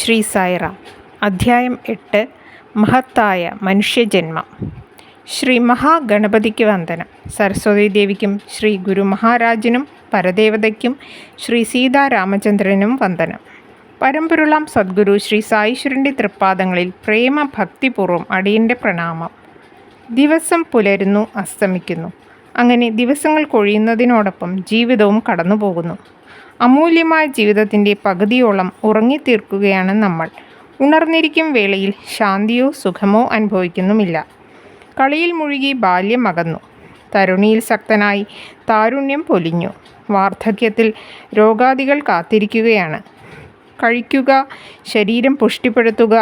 ശ്രീ സായിറാം. അധ്യായം 8. മഹത്തായ മനുഷ്യജന്മം. ശ്രീ മഹാഗണപതിക്ക് വന്ദനം. സരസ്വതി ദേവിക്കും ശ്രീ ഗുരു മഹാരാജിനും പരദേവതയ്ക്കും ശ്രീ സീതാരാമചന്ദ്രനും വന്ദനം. പരമ്പൊരുളാം സദ്ഗുരു ശ്രീ സായീശ്വരൻ്റെ തൃപ്പാദങ്ങളിൽ പ്രേമഭക്തിപൂർവ്വം അടിയൻ്റെ പ്രണാമം. ദിവസം പുലരുന്നു, അസ്തമിക്കുന്നു. അങ്ങനെ ദിവസങ്ങൾ കൊഴിയുന്നതിനോടൊപ്പം ജീവിതവും കടന്നുപോകുന്നു. അമൂല്യമായ ജീവിതത്തിൻ്റെ പകുതിയോളം ഉറങ്ങിത്തീർക്കുകയാണ് നമ്മൾ. ഉണർന്നിരിക്കും വേളയിൽ ശാന്തിയോ സുഖമോ അനുഭവിക്കുന്നുമില്ല. കളിയിൽ മുഴുകി ബാല്യം അകന്നു. തരുണിയിൽ ശക്തനായി താരുണ്യം പൊലിഞ്ഞു. വാർദ്ധക്യത്തിൽ രോഗാദികൾ കാത്തിരിക്കുകയാണ്. കഴിക്കുക, ശരീരം പുഷ്ടിപ്പെടുത്തുക,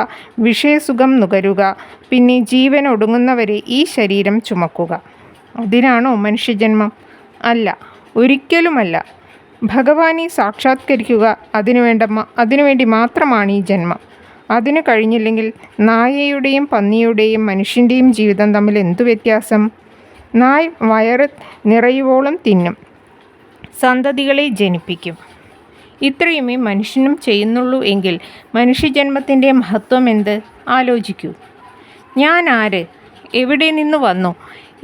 വിഷയസുഖം നുകരുക, പിന്നെ ജീവൻ ഒടുങ്ങുന്നവരെ ഈ ശരീരം ചുമക്കുക. അതിനാണോ മനുഷ്യജന്മം? അല്ല, ഒരിക്കലുമല്ല. ഭഗവാനെ സാക്ഷാത്കരിക്കുക, അതിനുവേണ്ടി മാത്രമാണ് ഈ ജന്മം. അതിനു കഴിഞ്ഞില്ലെങ്കിൽ നായയുടെയും പന്നിയുടെയും മനുഷ്യൻ്റെയും ജീവിതം തമ്മിൽ എന്തു വ്യത്യാസം? നായ് വയറ് നിറയുവോളം തിന്നും, സന്തതികളെ ജനിപ്പിക്കും. ഇത്രയുമേ മനുഷ്യനും ചെയ്യുന്നുള്ളൂ എങ്കിൽ മനുഷ്യജന്മത്തിൻ്റെ മഹത്വം എന്ത്? ആലോചിക്കൂ. ഞാൻ ആര്? എവിടെ നിന്ന് വന്നു?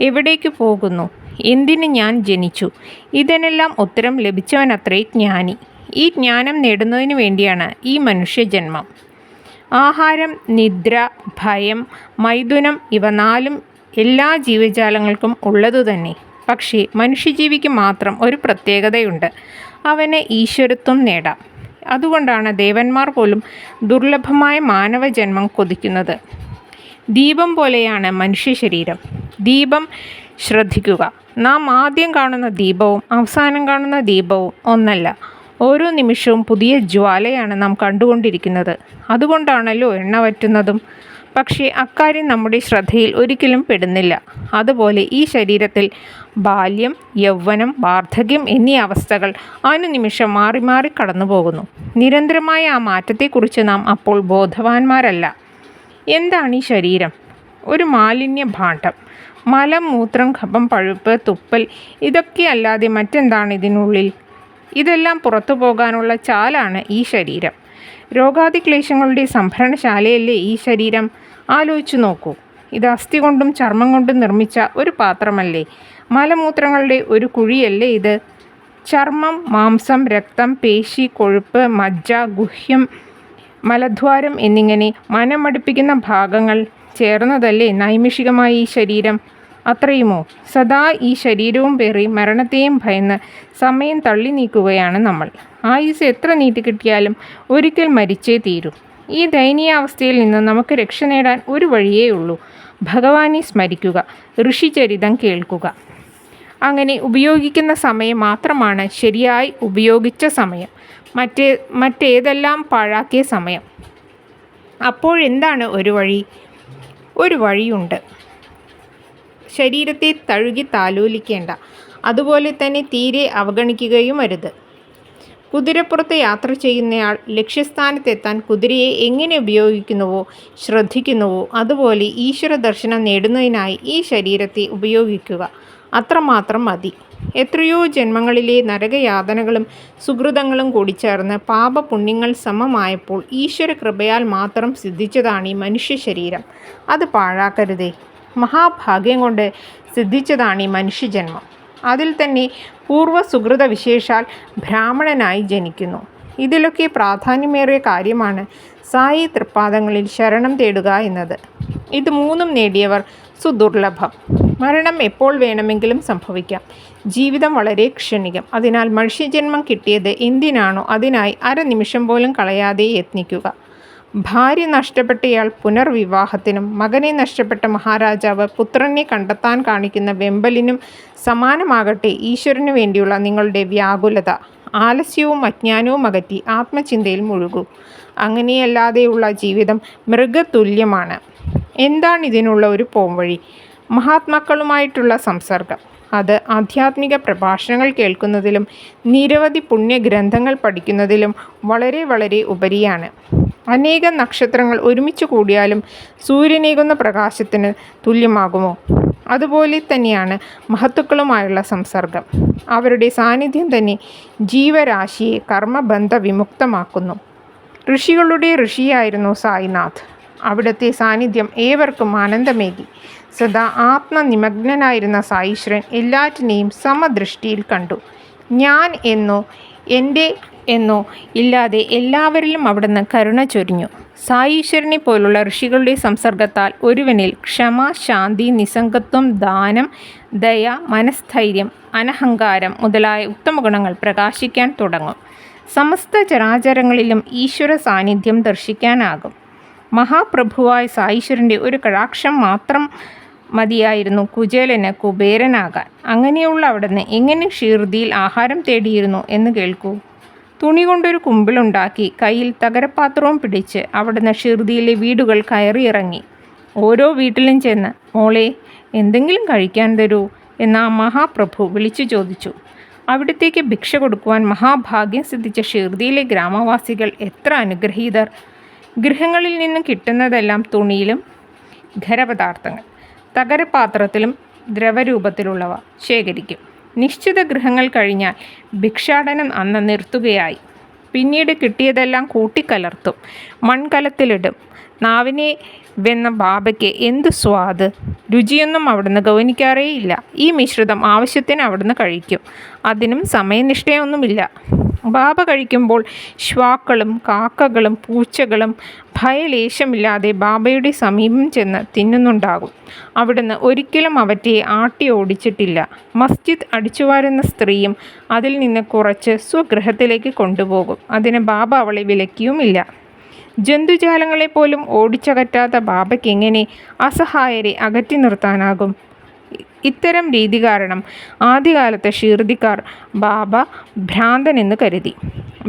എവിടേക്ക് പോകുന്നു? എന്തിന് ഞാൻ ജനിച്ചു? ഇതിനെല്ലാം ഉത്തരം ലഭിച്ചവനത്രേ ജ്ഞാനി. ഈ ജ്ഞാനം നേടുന്നതിന് വേണ്ടിയാണ് ഈ മനുഷ്യജന്മം. ആഹാരം, നിദ്ര, ഭയം, മൈഥുനം ഇവ നാലും എല്ലാ ജീവജാലങ്ങൾക്കും ഉള്ളതുതന്നെ. പക്ഷേ മനുഷ്യജീവിക്ക് മാത്രം ഒരു പ്രത്യേകതയുണ്ട്. അവന് ഈശ്വരത്വം നേടാം. അതുകൊണ്ടാണ് ദേവന്മാർ പോലും ദുർലഭമായ മാനവജന്മം കൊതിക്കുന്നത്. ദീപം പോലെയാണ് മനുഷ്യ ശരീരം. ദീപം ശ്രദ്ധിക്കുക. നാം ആദ്യം കാണുന്ന ദീപവും അവസാനം കാണുന്ന ദീപവും ഒന്നല്ല. ഓരോ നിമിഷവും പുതിയ ജ്വാലയാണ് നാം കണ്ടുകൊണ്ടിരിക്കുന്നത്. അതുകൊണ്ടാണല്ലോ എണ്ണ വറ്റുന്നതും. പക്ഷേ അക്കാര്യം നമ്മുടെ ശ്രദ്ധയിൽ ഒരിക്കലും പെടുന്നില്ല. അതുപോലെ ഈ ശരീരത്തിൽ ബാല്യം, യൗവനം, വാർദ്ധക്യം എന്നീ അവസ്ഥകൾ അനുനിമിഷം മാറി മാറി കടന്നു പോകുന്നു. നിരന്തരമായ ആ മാറ്റത്തെക്കുറിച്ച് നാം അപ്പോൾ ബോധവാന്മാരല്ല. എന്താണ് ഈ ശരീരം? ഒരു മാലിന്യ ഭാണ്ഡം. മലം, മൂത്രം, കഫം, പഴുപ്പ്, തുപ്പൽ ഇതൊക്കെയല്ലാതെ മറ്റെന്താണ് ഇതിനുള്ളിൽ? ഇതെല്ലാം പുറത്തു പോകാനുള്ള ചാലാണ് ഈ ശരീരം. രോഗാദി ക്ലേശങ്ങളുടെ സംഭരണശാലയല്ലേ ഈ ശരീരം? ആലോചിച്ചു നോക്കൂ. ഇത് അസ്ഥി കൊണ്ടും ചർമ്മം കൊണ്ടും നിർമ്മിച്ച ഒരു പാത്രമല്ലേ? മലമൂത്രങ്ങളുടെ ഒരു കുഴിയല്ലേ ഇത്? ചർമ്മം, മാംസം, രക്തം, പേശി, കൊഴുപ്പ്, മജ്ജ, ഗുഹ്യം, മലദ്വാരം എന്നിങ്ങനെ മനമടുപ്പിക്കുന്ന ഭാഗങ്ങൾ ചേർന്നതല്ലേ നൈമിഷികമായ ഈ ശരീരം? അത്രയുമോ? സദാ ഈ ശരീരവും പേറി മരണത്തെയും ഭയന്ന് സമയം തള്ളി നീക്കുകയാണ് നമ്മൾ. ആയുസ് എത്ര നീട്ടിക്കിട്ടിയാലും ഒരിക്കൽ മരിച്ചേ തീരൂ. ഈ ദയനീയാവസ്ഥയിൽ നിന്ന് നമുക്ക് രക്ഷ നേടാൻ ഒരു വഴിയേ ഉള്ളൂ. ഭഗവാനെ സ്മരിക്കുക, ഋഷിചരിതം കേൾക്കുക. അങ്ങനെ ഉപയോഗിക്കുന്ന സമയം മാത്രമാണ് ശരിയായി ഉപയോഗിച്ച സമയം. മറ്റേതെല്ലാം പാഴാക്കിയ സമയം. അപ്പോഴെന്താണ് ഒരു വഴി? ഒരു വഴിയുണ്ട്. ശരീരത്തെ തഴുകി താലോലിക്കേണ്ട, അതുപോലെ തന്നെ തീരെ അവഗണിക്കുകയും അരുത്. കുതിരപ്പുറത്ത് യാത്ര ചെയ്യുന്നയാൾ ലക്ഷ്യസ്ഥാനത്തെത്താൻ കുതിരയെ എങ്ങനെ ഉപയോഗിക്കുന്നുവോ, ശ്രദ്ധിക്കുന്നുവോ, അതുപോലെ ഈശ്വര ദർശനം നേടുന്നതിനായി ഈ ശരീരത്തെ ഉപയോഗിക്കുക. അത്രമാത്രം മതി. എത്രയോ ജന്മങ്ങളിലെ നരകയാതനകളും സുഹൃതങ്ങളും കൂടിച്ചേർന്ന് പാപപുണ്യങ്ങൾ സമമായപ്പോൾ ഈശ്വര കൃപയാൽ മാത്രം സിദ്ധിച്ചതാണ് ഈ മനുഷ്യ ശരീരം. അത് പാഴാക്കരുതേ. മഹാഭാഗ്യം കൊണ്ട് സിദ്ധിച്ചതാണ് ഈ മനുഷ്യജന്മം. അതിൽ തന്നെ പൂർവ്വ സുഹൃത വിശേഷാൽ ബ്രാഹ്മണനായി ജനിക്കുന്നു. ഇതിലൊക്കെ പ്രാധാന്യമേറിയ കാര്യമാണ് സായി തൃപ്പാദങ്ങളിൽ ശരണം തേടുക എന്നത്. ഇത് മൂന്നും നേടിയവർ സുദുർലഭം. മരണം എപ്പോൾ വേണമെങ്കിലും സംഭവിക്കാം. ജീവിതം വളരെ ക്ഷണികം. അതിനാൽ മനുഷ്യജന്മം കിട്ടിയത് എന്തിനാണോ അതിനായി അരനിമിഷം പോലും കളയാതെ യത്നിക്കുക. ഭാര്യ നഷ്ടപ്പെട്ടയാൾ പുനർവിവാഹത്തിനും, മകനെ നഷ്ടപ്പെട്ട മഹാരാജാവ് പുത്രനെ കണ്ടെത്താൻ കാണിക്കുന്ന വെമ്പലിനും സമാനമാകട്ടെ ഈശ്വരനു വേണ്ടിയുള്ള നിങ്ങളുടെ വ്യാകുലത. ആലസ്യവും അജ്ഞാനവും അകറ്റി ആത്മചിന്തയിൽ മുഴുകൂ. അങ്ങനെയല്ലാതെയുള്ള ജീവിതം മൃഗതുല്യമാണ്. എന്താണ് ഇതിനുള്ള ഒരു പോംവഴി? മഹാത്മാക്കളുമായിട്ടുള്ള സംസർഗം. അത് ആധ്യാത്മിക പ്രഭാഷണങ്ങൾ കേൾക്കുന്നതിലും നിരവധി പുണ്യഗ്രന്ഥങ്ങൾ പഠിക്കുന്നതിലും വളരെ വളരെ ഉപരിയാണ്. അനേകം നക്ഷത്രങ്ങൾ ഒരുമിച്ച് കൂടിയാലും സൂര്യനേകുന്ന പ്രകാശത്തിന് തുല്യമാകുമോ? അതുപോലെ തന്നെയാണ് മഹത്തുക്കളുമായുള്ള സംസർഗം. അവരുടെ സാന്നിധ്യം തന്നെ ജീവരാശിയെ കർമ്മബന്ധ വിമുക്തമാക്കുന്നു. ഋഷികളുടെ ഋഷിയായിരുന്നു സായിനാഥ്. അവിടുത്തെ സാന്നിധ്യം ഏവർക്കും ആനന്ദമേകി. സദാ ആത്മനിമഗ്നനായിരുന്ന സായീശ്വരൻ എല്ലാറ്റിനെയും സമദൃഷ്ടിയിൽ കണ്ടു. ഞാൻ എന്നോ എൻ്റെ എന്നോ ഇല്ലാതെ എല്ലാവരിലും അവിടുന്ന് കരുണ ചൊരിഞ്ഞു. സായീശ്വരനെ പോലുള്ള ഋഷികളുടെ സംസർഗത്താൽ ഒരുവനിൽ ക്ഷമ, ശാന്തി, നിസ്സംഗത്വം, ദാനം, ദയ, മനസ്ഥൈര്യം, അനഹങ്കാരം മുതലായ ഉത്തമഗുണങ്ങൾ പ്രകാശിക്കാൻ തുടങ്ങും. സമസ്ത ചരാചരങ്ങളിലും ഈശ്വര സാന്നിധ്യം ദർശിക്കാനാകും. മഹാപ്രഭുവായ സായീശ്വരൻ്റെ ഒരു കടാക്ഷം മാത്രം മതിയായിരുന്നു കുചേലന് കുബേരനാകാൻ. അങ്ങനെയുള്ള അവിടുന്ന് എങ്ങനെ ഷീർദിയിൽ ആഹാരം തേടിയിരുന്നു എന്ന് കേൾക്കൂ. തുണി കൊണ്ടൊരു കുമ്പിളുണ്ടാക്കി കയ്യിൽ തകരപാത്രവും പിടിച്ച് അവിടുന്ന് ഷീർദിയിലെ വീടുകൾ കയറിയിറങ്ങി. ഓരോ വീട്ടിലും ചെന്ന് മോളെ എന്തെങ്കിലും കഴിക്കാൻ തരൂ എന്ന് ആ മഹാപ്രഭു വിളിച്ചു ചോദിച്ചു. അവിടത്തേക്ക് ഭിക്ഷ കൊടുക്കുവാൻ മഹാഭാഗ്യം സിദ്ധിച്ച ഷീർദിയിലെ ഗ്രാമവാസികൾ എത്ര അനുഗ്രഹീതർ! ഗൃഹങ്ങളിൽ നിന്നും കിട്ടുന്നതെല്ലാം തുണിയിലും ഖരപദാർത്ഥങ്ങൾ, തകരപാത്രത്തിലും ദ്രവരൂപത്തിലുള്ളവ ശേഖരിക്കും. നിശ്ചിത ഗൃഹങ്ങൾ കഴിഞ്ഞാൽ ഭിക്ഷാടനം അന്ന് നിർത്തുകയായി. പിന്നീട് കിട്ടിയതെല്ലാം കൂട്ടിക്കലർത്തും, മൺകലത്തിലിടും. നാവിനെ വെന്ന ബാബയ്ക്ക് എന്തു സ്വാദ്! രുചിയൊന്നും അവിടുന്ന് ഗൗനിക്കാറേയില്ല. ഈ മിശ്രിതം ആവശ്യത്തിന് അവിടുന്ന് കഴിക്കും. അതിനും സമയനിഷ്ഠയൊന്നുമില്ല. ബാബ കഴിക്കുമ്പോൾ ശ്വാക്കളും കാക്കകളും പൂച്ചകളും ഭയലേശമില്ലാതെ ബാബയുടെ സമീപം ചെന്ന് തിന്നുന്നുണ്ടാകും. അവിടുന്ന് ഒരിക്കലും അവറ്റെ ആട്ടി ഓടിച്ചിട്ടില്ല. മസ്ജിദ് അടിച്ചുവാരുന്ന സ്ത്രീയും അതിൽ നിന്ന് കുറച്ച് സ്വഗൃഹത്തിലേക്ക് കൊണ്ടുപോകും. അതിന് ബാബ അവളെ വിലക്കിയുമില്ല. ജന്തുജാലങ്ങളെപ്പോലും ഓടിച്ചകറ്റാത്ത ബാബയ്ക്ക് എങ്ങനെ അസഹായരെ അകറ്റി നിർത്താനാകും? ഇത്തരം രീതി കാരണം ആദ്യകാലത്തെ ഷീർദിക്കാർ ബാബ ഭ്രാന്തൻ എന്ന് കരുതി.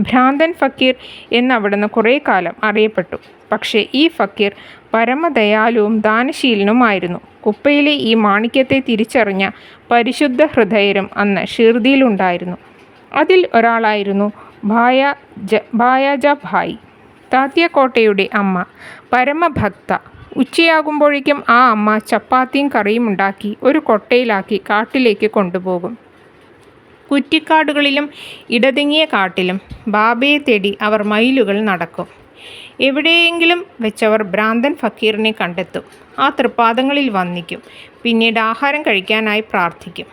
ഭ്രാന്തൻ ഫക്കീർ എന്നവിടുന്ന് കുറേ കാലം അറിയപ്പെട്ടു. പക്ഷേ ഈ ഫക്കീർ പരമദയാലുവും ദാനശീലനുമായിരുന്നു. കുപ്പയിലെ ഈ മാണിക്യത്തെ തിരിച്ചറിഞ്ഞ പരിശുദ്ധ ഹൃദയരും അന്ന് ഷീർദിയിലുണ്ടായിരുന്നു. അതിൽ ഒരാളായിരുന്നു ഭായാജ ഭായി, താത്യാക്കോട്ടയുടെ അമ്മ, പരമഭക്ത. ഉച്ചയാകുമ്പോഴേക്കും ആ അമ്മ ചപ്പാത്തിയും കറിയും ഉണ്ടാക്കി ഒരു കൊട്ടയിലാക്കി കാട്ടിലേക്ക് കൊണ്ടുപോകും. കുറ്റിക്കാടുകളിലും ഇടതിങ്ങിയ കാട്ടിലും ബാബയെ തേടി അവർ മൈലുകൾ നടക്കും. എവിടെയെങ്കിലും വെച്ചവർ ഭ്രാന്തൻ ഫക്കീറിനെ കണ്ടെത്തും. ആ തൃപ്പാദങ്ങളിൽ വന്ദിക്കും. പിന്നീട് ആഹാരം കഴിക്കാനായി പ്രാർത്ഥിക്കും.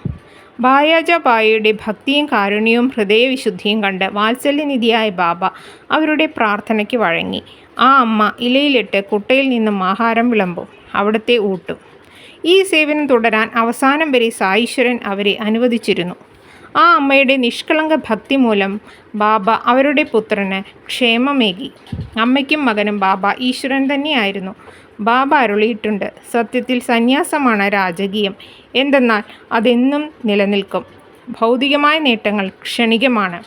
ഭായാജ ഭായിയുടെ ഭക്തിയും കാരുണ്യവും ഹൃദയവിശുദ്ധിയും കണ്ട് വാത്സല്യനിധിയായ ബാബ അവരുടെ പ്രാർത്ഥനയ്ക്ക് വഴങ്ങി. ആ അമ്മ ഇലയിലിട്ട് കുട്ടയിൽ നിന്നും ആഹാരം വിളമ്പും, അവിടുത്തെ ഊട്ടും. ഈ സേവനം തുടരാൻ അവസാനം വരെ സായീശ്വരൻ അവരെ അനുവദിച്ചിരുന്നു. ആ അമ്മയുടെ നിഷ്കളങ്ക ഭക്തി മൂലം ബാബ അവരുടെ പുത്രന് ക്ഷേമമേകി. അമ്മയ്ക്കും മകനും ബാബ ഈശ്വരൻ തന്നെയായിരുന്നു. ബാബ അരുളിയിട്ടുണ്ട്, സത്യത്തിൽ സന്യാസമാണ് രാജകീയം. എന്തെന്നാൽ അതെന്നും നിലനിൽക്കും. ഭൗതികമായ നേട്ടങ്ങൾ ക്ഷണികമാണ്.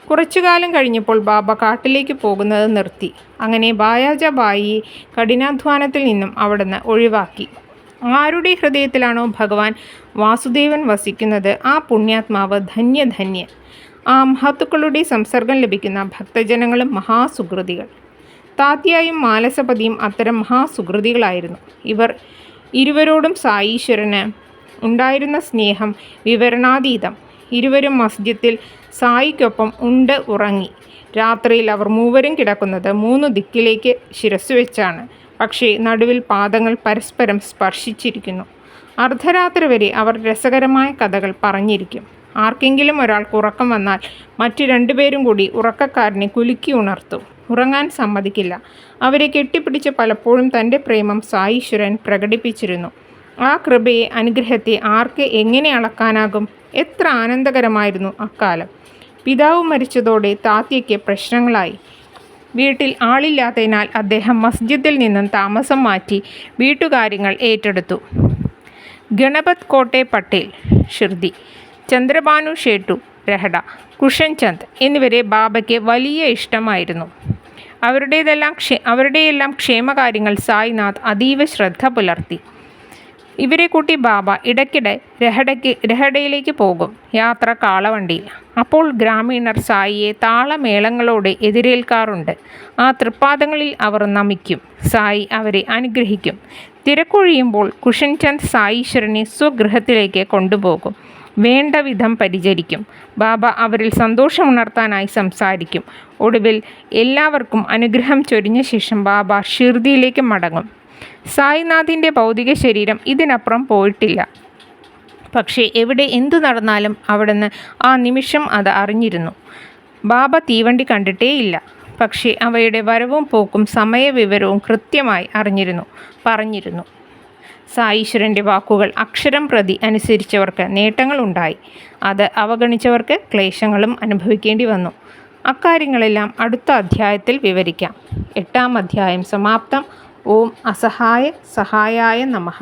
കുറച്ചുകാലം കഴിഞ്ഞപ്പോൾ ബാബ കാട്ടിലേക്ക് പോകുന്നത് നിർത്തി. അങ്ങനെ ഭായാജ ഭായിയെ കഠിനാധ്വാനത്തിൽ നിന്നും അവിടുന്ന് ഒഴിവാക്കി. ആരുടെ ഹൃദയത്തിലാണോ ഭഗവാൻ വാസുദേവൻ വസിക്കുന്നത്, ആ പുണ്യാത്മാവ് ധന്യധന്യൻ. ആ മഹത്തുക്കളുടെ സംസർഗം ലഭിക്കുന്ന ഭക്തജനങ്ങളും മഹാസുകൃതികൾ. താത്യായും മാലസപതിയും അത്തരം മഹാസുകൃതികളായിരുന്നു. ഇവർ ഇരുവരോടും സായീശ്വരന് ഉണ്ടായിരുന്ന സ്നേഹം വിവരണാതീതം. ഇരുവരും മസ്ജിദിൽ സായിക്കൊപ്പം ഉണ്ട് ഉറങ്ങി. രാത്രിയിൽ അവർ മൂവരും കിടക്കുന്നത് 3 ദിക്കിലേക്ക് ശിരസ് വെച്ചാണ്. പക്ഷേ നടുവിൽ പാദങ്ങൾ പരസ്പരം സ്പർശിച്ചിരിക്കുന്നു. അർദ്ധരാത്രി വരെ അവർ രസകരമായ കഥകൾ പറഞ്ഞിരിക്കും. ആർക്കെങ്കിലും ഒരാൾക്ക് ഉറക്കം വന്നാൽ മറ്റു 2 പേരും കൂടി ഉറക്കക്കാരനെ കുലുക്കി ഉണർത്തും. ഉറങ്ങാൻ സമ്മതിക്കില്ല. അവരെ കെട്ടിപ്പിടിച്ച് പലപ്പോഴും തൻ്റെ പ്രേമം സായീശ്വരൻ പ്രകടിപ്പിച്ചിരുന്നു. ആ കൃപയെ, അനുഗ്രഹത്തെ ആർക്ക് എങ്ങനെ അളക്കാനാകും? എത്ര ആനന്ദകരമായിരുന്നു അക്കാലം! പിതാവ് മരിച്ചതോടെ താത്യയ്ക്ക് പ്രശ്നങ്ങളായി. വീട്ടിൽ ആളില്ലാത്തതിനാൽ അദ്ദേഹം മസ്ജിദിൽ നിന്നും താമസം മാറ്റി വീട്ടുകാര്യങ്ങൾ ഏറ്റെടുത്തു. ഗണപത് കോട്ടെ പട്ടേൽ ഷിർദി, ചന്ദ്രഭാനു ഷേട്ടു രഹഡ, കുഷൻ ചന്ദ് എന്നിവരെ ബാബയ്ക്ക് വലിയ ഇഷ്ടമായിരുന്നു. അവരുടെയെല്ലാം ക്ഷേമകാര്യങ്ങൾ സായിനാഥ് അതീവ ശ്രദ്ധ പുലർത്തി. ഇവരെ കൂട്ടി ബാബ ഇടയ്ക്കിടെ രഹഡയിലേക്ക് പോകും. യാത്ര കാളവണ്ടിയിൽ. അപ്പോൾ ഗ്രാമീണർ സായിയെ താളമേളങ്ങളോടെ എതിരേൽക്കാറുണ്ട്. ആ തൃപ്പാദങ്ങളിൽ അവർ നമിക്കും. സായി അവരെ അനുഗ്രഹിക്കും. തിരക്കൊഴിയുമ്പോൾ കുഷൻ ചന്ദ് സായീശ്വരനെ സ്വഗൃഹത്തിലേക്ക് കൊണ്ടുപോകും. വേണ്ട വിധം പരിചരിക്കും. ബാബ അവരിൽ സന്തോഷമുണർത്താനായി സംസാരിക്കും. ഒടുവിൽ എല്ലാവർക്കും അനുഗ്രഹം ചൊരിഞ്ഞ ശേഷം ബാബ ഷിർദിയിലേക്ക് മടങ്ങും. സായിനാഥിൻ്റെ ഭൗതിക ശരീരം ഇതിനപ്പുറം പോയിട്ടില്ല. പക്ഷേ എവിടെ എന്തു നടന്നാലും അവിടുന്ന് ആ നിമിഷം അത് അറിഞ്ഞിരുന്നു. ബാബ തീവണ്ടി കണ്ടിട്ടേയില്ല. പക്ഷേ അവയുടെ വരവും പോക്കും സമയവിവരവും കൃത്യമായി പറഞ്ഞിരുന്നു. സായീശ്വരൻ്റെ വാക്കുകൾ അക്ഷരം പ്രതി അനുസരിച്ചവർക്ക് നേട്ടങ്ങളുണ്ടായി. അത് അവഗണിച്ചവർക്ക് ക്ലേശങ്ങളും അനുഭവിക്കേണ്ടി വന്നു. അക്കാര്യങ്ങളെല്ലാം അടുത്ത അധ്യായത്തിൽ വിവരിക്കാം. 8-ാം അധ്യായം സമാപ്തം. ഓം അസഹായ സഹായായ നമഃ.